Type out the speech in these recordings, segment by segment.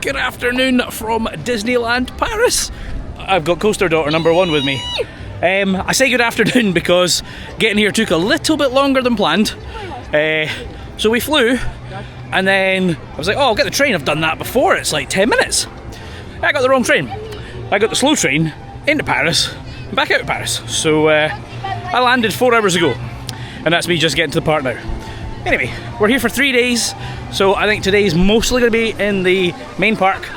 Good afternoon from Disneyland Paris. I've got coaster daughter number 1 with me. I say good afternoon because getting here took a little bit longer than planned. So we flew, and then I was like, oh, I'll get the train. I've done that before. It's like 10 minutes. I got the wrong train. I got the slow train into Paris and back out of Paris. So I landed 4 hours ago, and that's me just getting to the park now. Anyway, we're here for 3 days, so I think today's mostly going to be in the main park.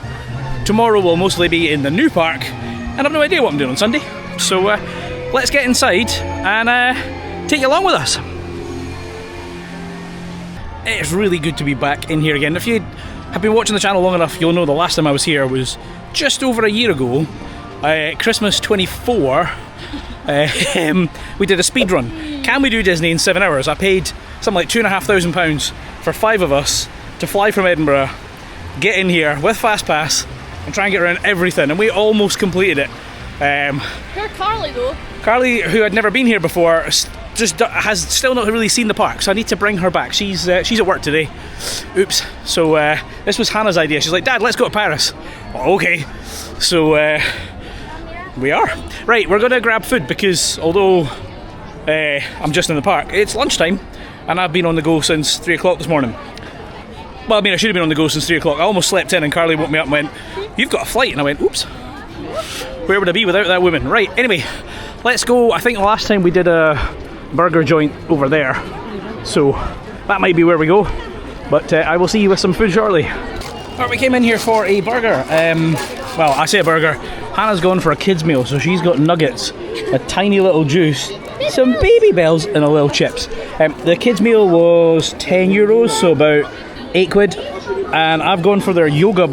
Tomorrow will mostly be in the new park, and I've no idea what I'm doing on Sunday. So let's get inside and take you along with us. It's really good to be back in here again. If you have been watching the channel long enough, you'll know the last time I was here was just over a year ago, Christmas 24. We did a speed run. Can we do Disney in 7 hours? I paid something like £2,500 for 5 of us to fly from Edinburgh, get in here with Fast Pass, and try and get around everything, and we almost completed it. Poor Carly though. Carly, who had never been here before, just has still not really seen the park, so I need to bring her back. She's at work today. Oops. So this was Hannah's idea. She's like, Dad, let's go to Paris. Oh, okay. So we are. Right, we're going to grab food because although I'm just in the park, it's lunchtime and I've been on the go since 3 o'clock this morning. Well, I mean, I should have been on the go since 3 o'clock. I almost slept in and Carly woke me up and went, you've got a flight. And I went, oops. Where would I be without that woman? Right, anyway, let's go. I think the last time we did a burger joint over there, so that might be where we go, but I will see you with some food shortly. Right, we came in here for a burger. Well, I say a burger. Hannah's gone for a kid's meal, so she's got nuggets, a tiny little juice, some baby bells, and a little chips. The kids' meal was €10, so about £8, and I've gone for their yoga?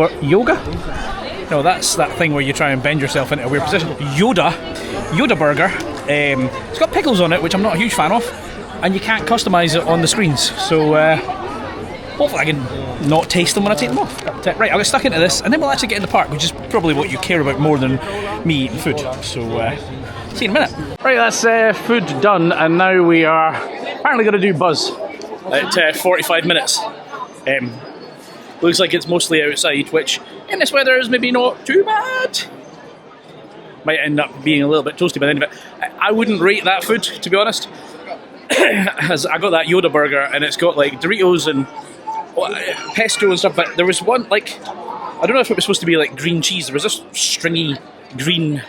No, that's that thing where you try and bend yourself into a weird position. Yoda burger. It's got pickles on it, which I'm not a huge fan of, and you can't customise it on the screens. So hopefully I can not taste them when I take them off. But, right, I'll get stuck into this, and then we'll actually get in the park, which is probably what you care about more than me eating food. So see you in a minute. Right, that's food done, and now we are apparently going to do Buzz at 45 minutes. Looks like it's mostly outside, which in this weather is maybe not too bad. Might end up being a little bit toasty by the end of it. I wouldn't rate that food, to be honest. As I got that Yoda burger, and it's got like Doritos and pesto and stuff, but there was one, like, I don't know if it was supposed to be like green cheese. There was this stringy green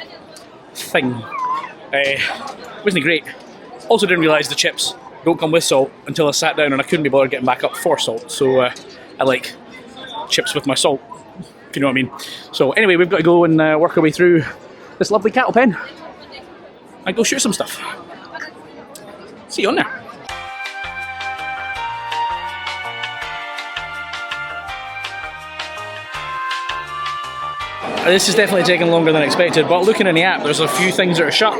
thing. Wasn't great. Also didn't realise the chips don't come with salt until I sat down and I couldn't be bothered getting back up for salt. So I like chips with my salt, if you know what I mean. So anyway, we've got to go and work our way through this lovely cattle pen and go shoot some stuff. See you on there. This is definitely taking longer than expected, but looking in the app, there's a few things that are shut.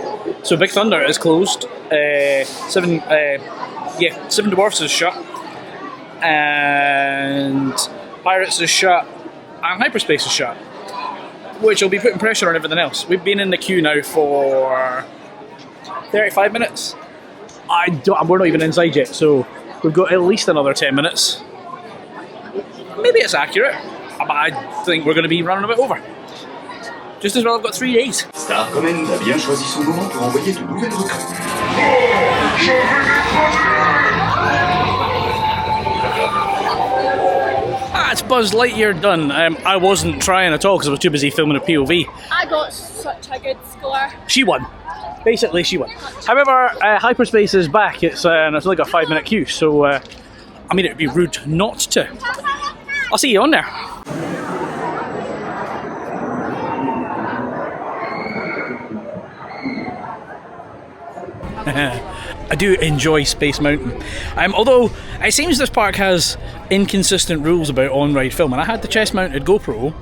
So Big Thunder is closed. Seven Dwarfs is shut, and Pirates is shut, and Hyperspace is shut, which will be putting pressure on everything else. We've been in the queue now for 35 minutes. We're not even inside yet, so we've got at least another 10 minutes. Maybe it's accurate, but I think we're going to be running a bit over. Just as well I've got 3 days. Star Command a bien choisi son moment pour envoyer de nouvelles recrues. That's Buzz Lightyear done. I wasn't trying at all because I was too busy filming a POV. I got such a good score. She won. Basically, she won. However, Hyperspace is back. It's only got a 5-minute queue, so I mean, it would be rude not to. I'll see you on there. I do enjoy Space Mountain. Although it seems this park has inconsistent rules about on-ride filming. I had the chest-mounted GoPro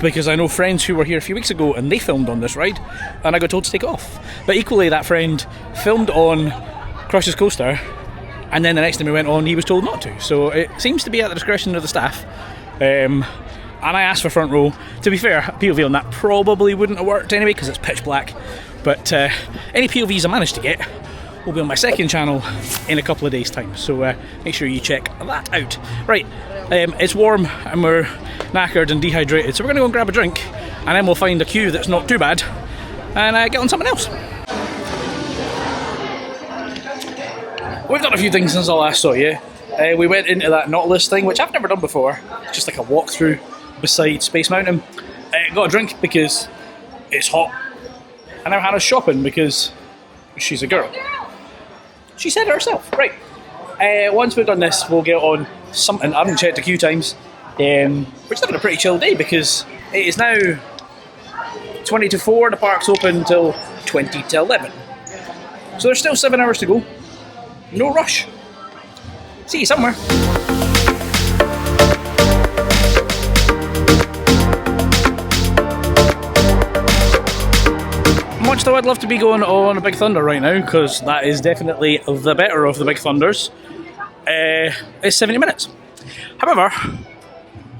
because I know friends who were here a few weeks ago and they filmed on this ride, and I got told to take it off. But equally, that friend filmed on Crush's Coaster, and then the next time we went on, he was told not to. So it seems to be at the discretion of the staff. And I asked for front row. To be fair, a POV on that probably wouldn't have worked anyway because it's pitch black. But any POVs I managed to get will be on my second channel in a couple of days' time. So make sure you check that out. Right, It's warm and we're knackered and dehydrated, so we're going to go and grab a drink, and then we'll find a queue that's not too bad and get on something else. We've done a few things since I last saw you. We went into that Nautilus thing, which I've never done before, just like a walkthrough beside Space Mountain. Got a drink because it's hot, and now Hannah's shopping because she's a girl. She said it herself. Right. Once we've done this, we'll get on something. I haven't checked the queue times. We're just having a pretty chill day because it is now 20 to 4. The park's open till 20 to 11. So there's still 7 hours to go. No rush. See you somewhere. Much though I'd love to be going on a Big Thunder right now, because that is definitely the better of the Big Thunders, it's 70 minutes. However,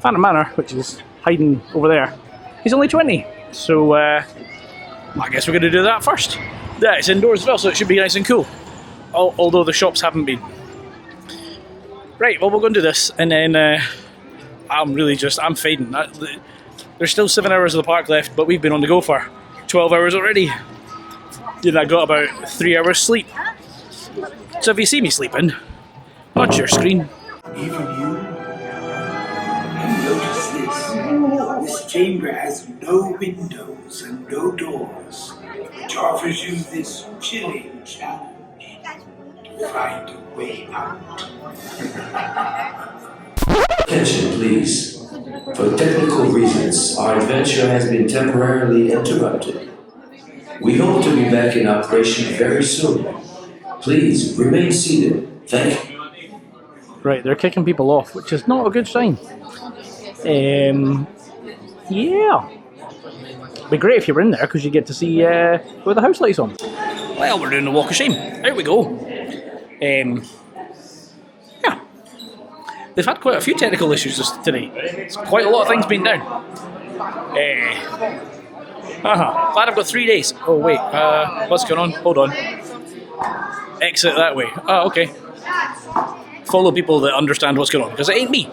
Phantom Manor, which is hiding over there, is only 20. So I guess we're going to do that first. Yeah, it's indoors as well, so it should be nice and cool. Although the shops haven't been. Right, well, we'll go and do this, and then I'm fading. There's still 7 hours of the park left, but we've been on the go for 12 hours already. I got about 3 hours sleep. So if you see me sleeping, watch your screen. Even you? And notice this. This chamber has no windows and no doors, which offers you this chilling challenge. Find a way out. Attention, please. For technical reasons, our adventure has been temporarily interrupted. We hope to be back in operation very soon. Please remain seated. Thank you. Right, they're kicking people off, which is not a good sign. Yeah. It'd be great if you were in there, because you get to see where the house light's on. Well, we're doing the walk of shame. Out we go. Yeah. They've had quite a few technical issues today. It's quite a lot of things being down. Glad I've got 3 days. Oh, wait. What's going on? Hold on. Exit that way. Oh, okay. Follow people that understand what's going on, because it ain't me.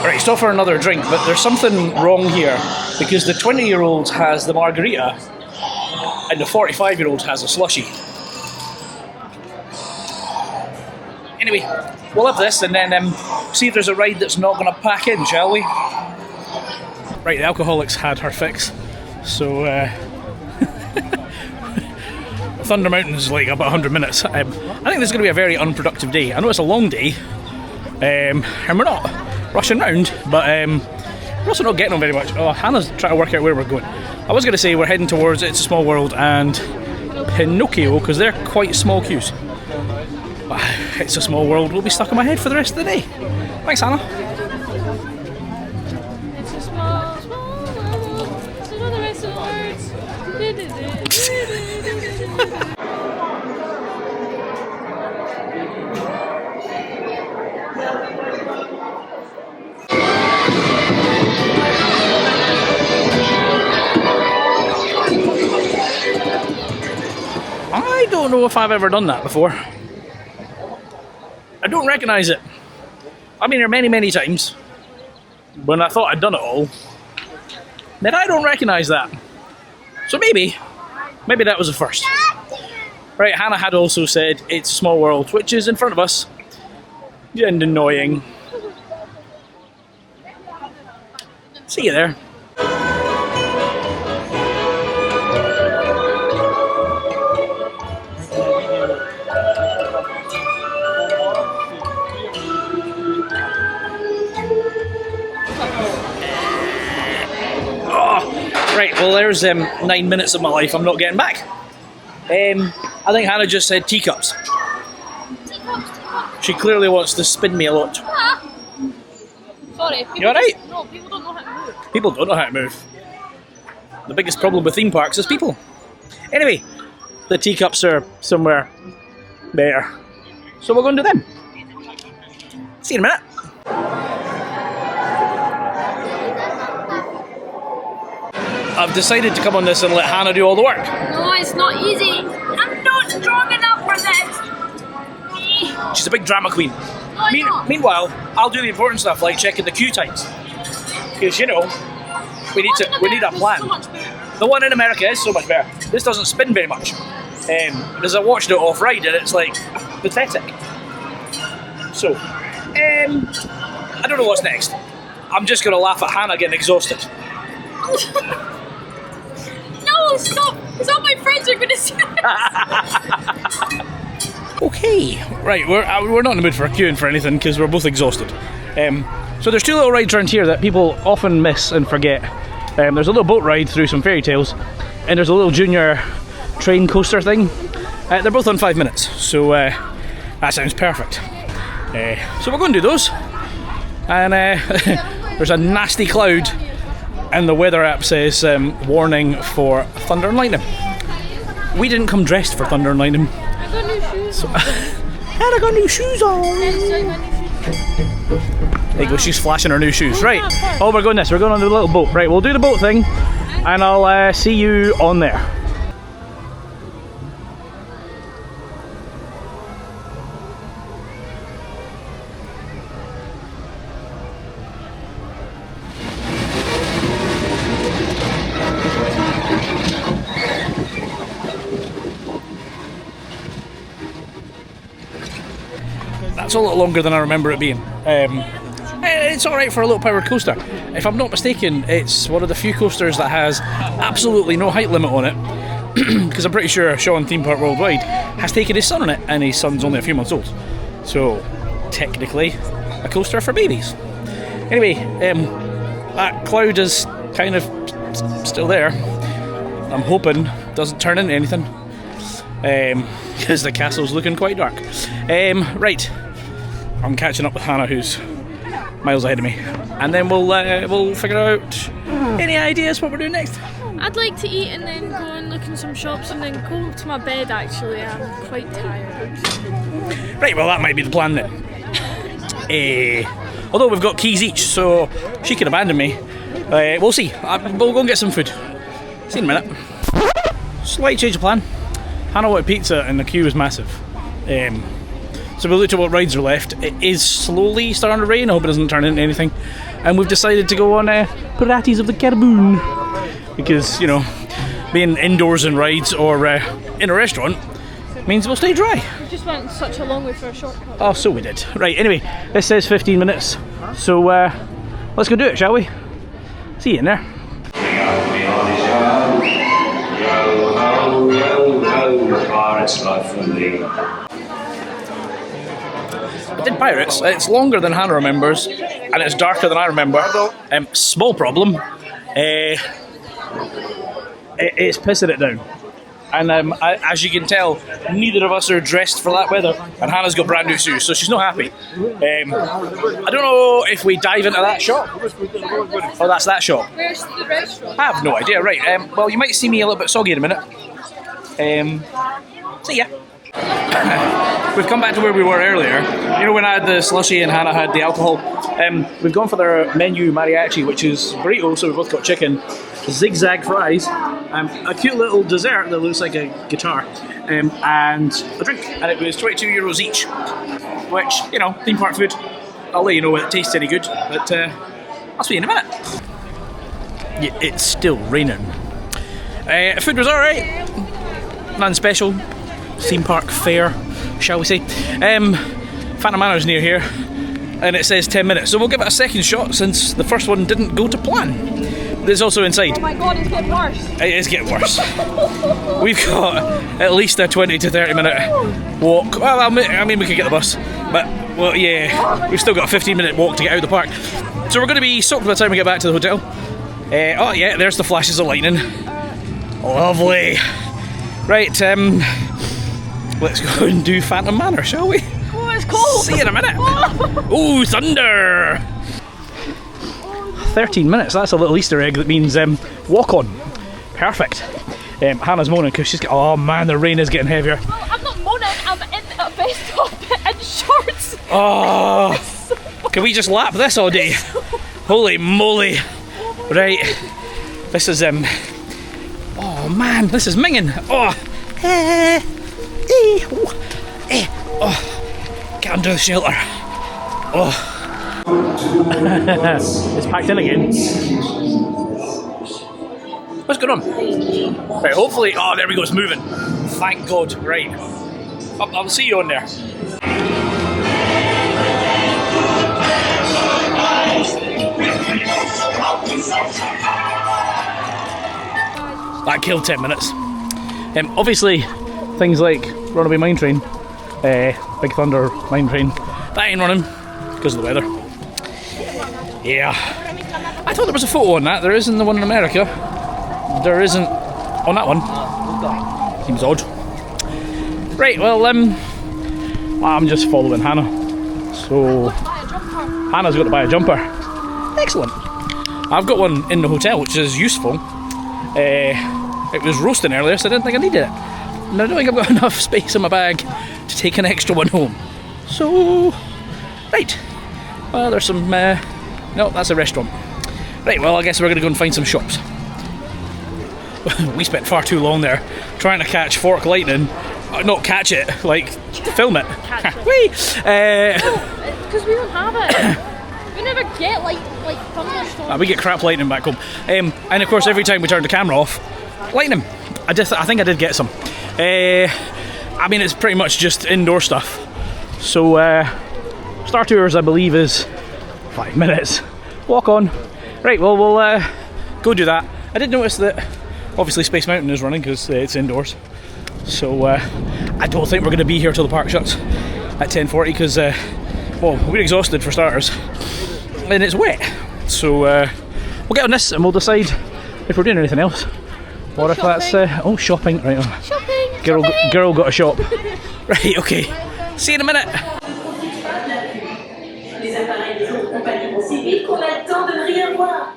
Right, stop for another drink, but there's something wrong here, because the 20-year-old has the margarita, and the 45-year-old has a slushie. Anyway, we'll have this and then see if there's a ride that's not going to pack in, shall we? Right, the alcoholics had her fix. So, Thunder Mountain's like about 100 minutes. I think this is going to be a very unproductive day. I know it's a long day, and we're not rushing round, but we're also not getting on very much. Oh, Hannah's trying to work out where we're going. I was going to say we're heading towards It's a Small World and Pinocchio, because they're quite small queues. But It's a Small World will be stuck in my head for the rest of the day. Thanks, Hannah. It's a small, small world. It's another rest of words. I don't know if I've ever done that before. I don't recognise it. I've been here many, many times when I thought I'd done it all. Then I don't recognise that. So maybe that was a first. Right, Hannah had also said It's a Small World, which is in front of us. And annoying. See you there. Right, well there's 9 minutes of my life I'm not getting back. I think Hannah just said teacups. She clearly wants to spin me a lot. Sorry. You alright? No, people don't know how to move. People don't know how to move. The biggest problem with theme parks is people. Anyway, the teacups are somewhere there. So we'll go and do them. See you in a minute. I've decided to come on this and let Hannah do all the work. No, it's not easy. I'm not strong enough for this. She's a big drama queen. Meanwhile, I'll do the important stuff like checking the queue times, because you know we need a plan. The one in America is so much better. This doesn't spin very much. Because I watched it off ride and it's like pathetic. So, I don't know what's next. I'm just gonna laugh at Hannah getting exhausted. No, stop! Because all my friends are gonna see this. Okay, right. We're not in the mood for queuing for anything because we're both exhausted. So there's two little rides around here that people often miss and forget. There's a little boat ride through some fairy tales, and there's a little junior train coaster thing. They're both on 5 minutes, so that sounds perfect. So we're going to do those. And there's a nasty cloud, and the weather app says warning for thunder and lightning. We didn't come dressed for thunder and lightning. I got new shoes. So, and I got new shoes on. There you go, she's flashing her new shoes. Right, oh, we're going on the little boat. Right, we'll do the boat thing, and I'll see you on there. That's a lot longer than I remember it being. It's alright for a little powered coaster. If I'm not mistaken, it's one of the few coasters that has absolutely no height limit on it, because I'm pretty sure Sean Theme Park Worldwide has taken his son on it, and his son's only a few months old. So, technically, a coaster for babies. Anyway, that cloud is kind of still there. I'm hoping it doesn't turn into anything, because the castle's looking quite dark. Right, I'm catching up with Hannah, who's miles ahead of me, and then we'll figure out any ideas what we're doing next. I'd like to eat and then go and look in some shops and then go to my bed. Actually, I'm quite tired. Right, well that might be the plan then. Although we've got keys each, so she can abandon me. We'll see. We'll go and get some food. See you in a minute. Slight change of plan. Hannah wanted pizza and the queue was massive. So we looked at what rides are left. It is slowly starting to rain. I hope it doesn't turn into anything. And we've decided to go on Pirates of the Caribbean, because, you know, being indoors in rides or in a restaurant means we'll stay dry. We just went such a long way for a shortcut. Oh, so we did. Right, anyway, this says 15 minutes. So let's go do it, shall we? See you in there. I did Pirates. It's longer than Hannah remembers, and it's darker than I remember. Small problem. It's pissing it down. And as you can tell, neither of us are dressed for that weather, and Hannah's got brand new shoes, so she's not happy. I don't know if we dive into that shop. Oh, that's that shop. Where's the restaurant? I have no idea. Right, well, you might see me a little bit soggy in a minute. See ya. We've come back to where we were earlier. You know, when I had the slushy and Hannah had the alcohol. We've gone for their menu mariachi, which is burrito, so we've both got chicken, zigzag fries, a cute little dessert that looks like a guitar, and a drink. And it was €22 each, which, you know, theme park food. I'll let you know when it tastes any good, but I'll see you in a minute. Yeah, it's still raining. Food was alright. Nothing special. Theme park fare, shall we say. Phantom Manor's near here, and it says 10 minutes, so we'll give it a second shot since the first one didn't go to plan. But it's also inside. Oh my god, it's getting worse. It is getting worse. We've got at least a 20 to 30 minute walk. Well, I mean, we could get the bus, but, well, yeah, we've still got a 15-minute walk to get out of the park. So we're going to be soaked by the time we get back to the hotel. Oh yeah, there's the flashes of lightning. Lovely. Right, let's go and do Phantom Manor, shall we? Oh, it's cold. See you in a minute. Ooh, thunder! 13 minutes, that's a little Easter egg that means walk on. Perfect. Hannah's moaning because she's got, oh man, the rain is getting heavier. Well, I'm not moaning, I'm in a vest top and shorts. Oh, can we just lap this all day? Holy moly. Right, this is, oh man, this is minging. Oh, oh, get under the shelter. Oh. It's packed in again. What's going on? Right, hopefully... Oh, there we go, it's moving. Thank God. Right. I'll see you on there. That killed 10 minutes. Obviously, things like Runaway Mine Train, Big Thunder Mine Train, that ain't running because of the weather. Yeah. I thought there was a photo on that. There isn't the one in America. There isn't on that one. Seems odd. Right, well, I'm just following Hannah. So, Hannah's got to buy a jumper. Excellent. I've got one in the hotel, which is useful. It was roasting earlier, so I didn't think I needed it. And I don't think I've got enough space in my bag to take an extra one home. So, right. Well, there's some... no, that's a restaurant. Right, well, I guess we're going to go and find some shops. We spent far too long there trying to catch fork lightning. Not catch it, like, film it. Catch it. Whee! Because we don't have it. We never get, like thunderstorms. We get crap lightning back home. And of course, every time we turn the camera off, lightning. I think I did get some. I mean, it's pretty much just indoor stuff. So, Star Tours, I believe, is 5 minutes. Walk on. Right, well, we'll go do that. I did notice that, obviously, Space Mountain is running because it's indoors. So, I don't think we're going to be here till the park shuts at 10:40 because, well, we're exhausted for starters. And it's wet. So, we'll get on this and we'll decide if we're doing anything else. Or if that's... shopping. Right. Shopping! Girl got a shop. Right, okay. See you in a minute. Les appareils des autres compagnies vont si vite qu'on a le temps de ne rien voir.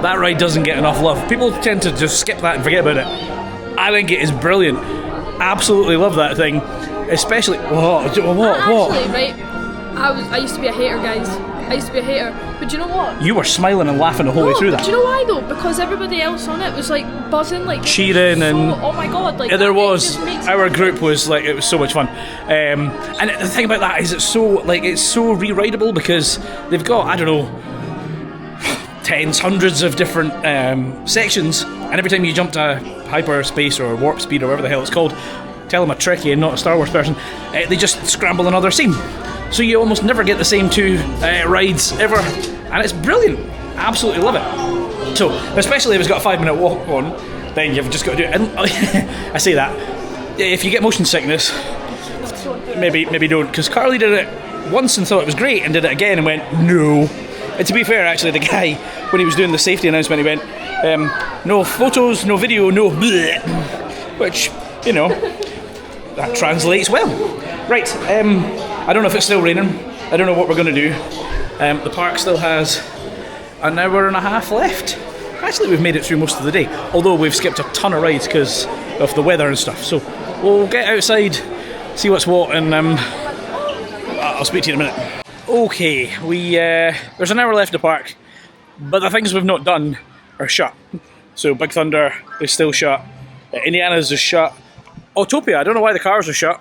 That ride doesn't get enough love. People tend to just skip that and forget about it. I think it is brilliant. Absolutely love that thing. Especially... What? Actually, right, I used to be a hater, guys. I used to be a hater. But do you know what? You were smiling and laughing the whole way through that. Do you know why though? Because everybody else on it was like buzzing, like cheering and... Oh my god, like... Yeah, there it was. just makes Our group was like, it was so much fun. And the thing about that is it's so re-rideable because they've got, I don't know, tens, hundreds of different sections, and every time you jump to hyperspace or warp speed or whatever the hell it's called, tell them a Trekkie and not a Star Wars person, they just scramble another scene. So you almost never get the same two rides ever, and it's brilliant. Absolutely love it. So, especially if it's got a 5-minute walk on, then you've just got to do it. And I say that, if you get motion sickness, maybe don't, because Carly did it once and thought it was great and did it again and went, no. And to be fair, actually, the guy, when he was doing the safety announcement, he went, no photos, no video, no bleh. Which, you know, that translates well. Right, I don't know if it's still raining. I don't know what we're going to do. The park still has an hour and a half left. Actually, we've made it through most of the day, although we've skipped a ton of rides because of the weather and stuff. So we'll get outside, see what's what, and I'll speak to you in a minute. Okay, there's an hour left in the park, but the things we've not done are shut. So Big Thunder is still shut. Indiana's is shut. Autopia, I don't know why the cars are shut.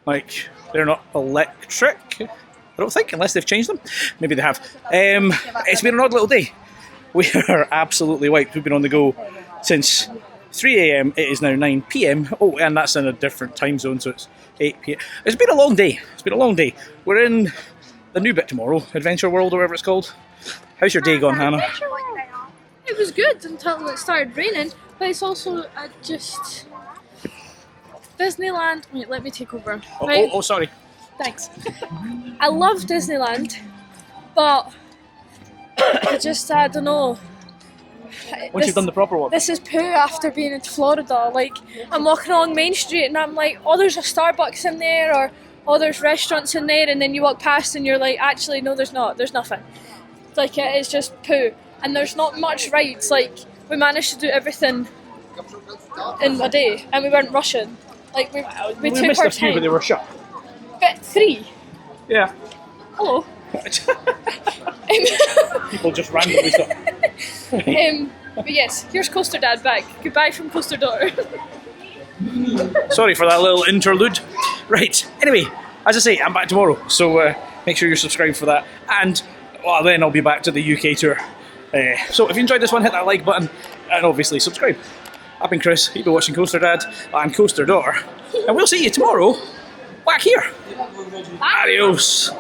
Like, they're not electric, I don't think, unless they've changed them. Maybe they have. It's been an odd little day. We are absolutely wiped. We've been on the go since 3 a.m. It is now 9 p.m. Oh, and that's in a different time zone, so it's 8 p.m. It's been a long day. We're in the new bit tomorrow, Adventure World or whatever it's called. How's your day gone, Hannah? It was good until it started raining, but it's also just... Disneyland... Wait, let me take over. Right? Oh, sorry. Thanks. I love Disneyland, but I don't know. Once you've done the proper one. This is poo after being in Florida. Like, I'm walking along Main Street and I'm like, oh, there's a Starbucks in there, or oh, there's restaurants in there, and then you walk past and you're like, actually, no, there's not. There's nothing. Like, it's just poo. And there's not much rides. Like, we managed to do everything in a day, and we weren't rushing. Like, we took missed our a few, time. but they were shut. But 3. Yeah. Hello. People just randomly stop. But yes, here's Coaster Dad back. Goodbye from Coaster Daughter. Sorry for that little interlude. Right, anyway, as I say, I'm back tomorrow, so make sure you're subscribed for that. And then I'll be back to the UK tour. So if you enjoyed this one, hit that like button and obviously subscribe. I've been Chris, you've been watching Coaster Dad and Coaster Daughter, and we'll see you tomorrow back here. Adios.